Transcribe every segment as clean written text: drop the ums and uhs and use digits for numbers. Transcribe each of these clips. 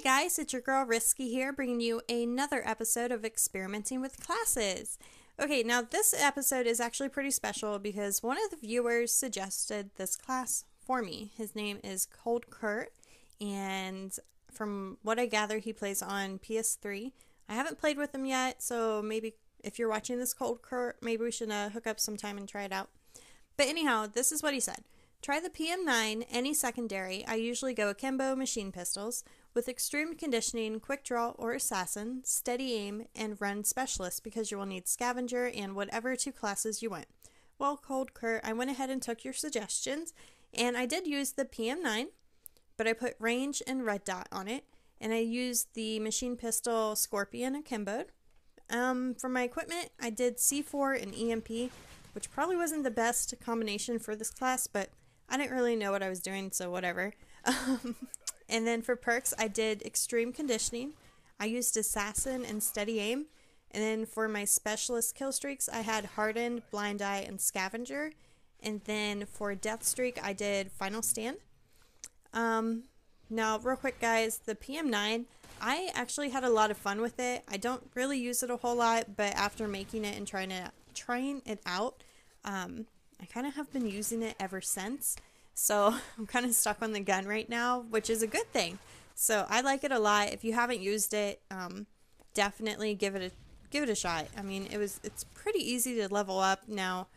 guys, it's your girl Risky here, bringing you another episode of Experimenting with Classes. Okay, now this episode is actually pretty special because one of the viewers suggested this class for me. His name is ColdCurt, and from what I gather, he plays on PS3. I haven't played with him yet, so maybe if you're watching this ColdCurt, maybe we should hook up sometime and try it out. But anyhow, this is what he said. Try the PM9, any secondary. I usually go akimbo machine pistols. With extreme conditioning, quick draw or assassin, steady aim, and run specialist because you will need scavenger and whatever two classes you want. Well, ColdCurt, I went ahead and took your suggestions, and I did use the PM9, but I put range and red dot on it, and I used the machine pistol Scorpion akimboed. For my equipment, I did C4 and EMP, which probably wasn't the best combination for this class, but I didn't really know what I was doing, so whatever. And then for perks, I did extreme conditioning. I used assassin and steady aim. And then for my specialist kill streaks, I had hardened, blind eye, and scavenger. And then for death streak, I did final stand. Now, real quick, guys, the PM9, I actually had a lot of fun with it. I don't really use it a whole lot, but after making it and trying it out, I kind of have been using it ever since. So I'm kind of stuck on the gun right now, which is a good thing. So I like it a lot. If you haven't used it, definitely give it a shot. I mean, it's pretty easy to level up now.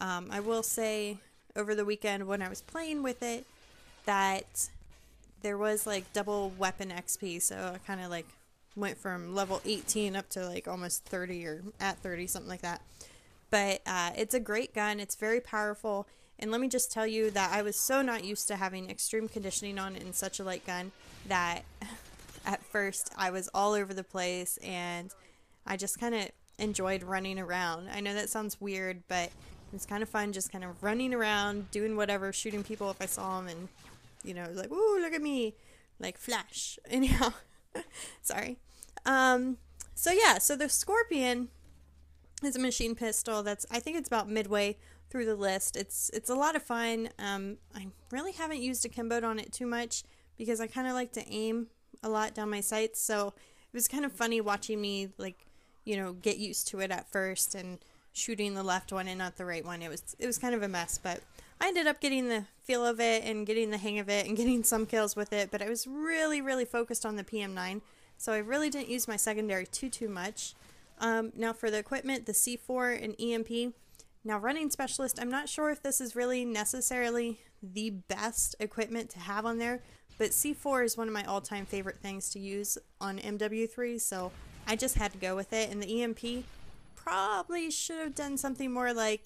I will say over the weekend when I was playing with it that there was like double weapon XP. So I kind of like went from level 18 up to like almost 30 or at 30, something like that. But it's a great gun. It's very powerful. And let me just tell you that I was so not used to having extreme conditioning on in such a light gun that at first I was all over the place and I just kind of enjoyed running around. I know that sounds weird, but it's kind of fun just kind of running around, doing whatever, shooting people if I saw them, and, you know, like, ooh, look at me, like Flash. Anyhow, sorry. So yeah, so the Scorpion is a machine pistol that's, I think it's about midway through the list. It's a lot of fun. I really haven't used akimbo on it too much because I kind of like to aim a lot down my sights, so it was kind of funny watching me, like, you know, get used to it at first and shooting the left one and not the right one. It was kind of a mess, but I ended up getting the feel of it and getting the hang of it and getting some kills with it, but I was really focused on the PM9, so I really didn't use my secondary too much. Now for the equipment, the C4 and EMP. Now, running specialist, I'm not sure if this is really necessarily the best equipment to have on there, but C4 is one of my all-time favorite things to use on MW3, so I just had to go with it. And the EMP probably should have done something more like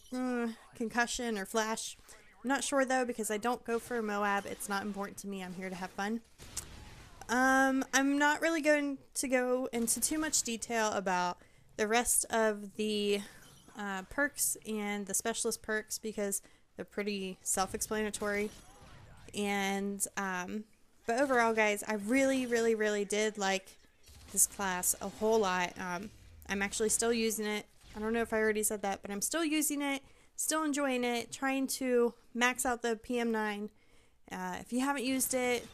concussion or flash. I'm not sure, though, because I don't go for a Moab. It's not important to me. I'm here to have fun. I'm not really going to go into too much detail about the rest of the perks and the specialist perks because they're pretty self-explanatory. And but overall, guys, I really did like this class a whole lot. I'm actually still using it. I don't know if I already said that, but I'm still using it, still enjoying it, trying to max out the PM9. If you haven't used it,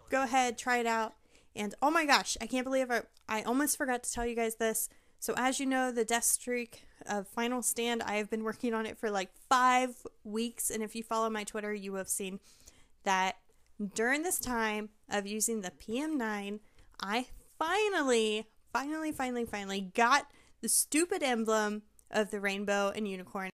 go ahead, try it out. And oh my gosh, I can't believe I almost forgot to tell you guys this. So as you know, the death streak of Final Stand, I have been working on it for like 5 weeks. And if you follow my Twitter, you have seen that during this time of using the PM9, I finally got the stupid emblem of the rainbow and unicorn.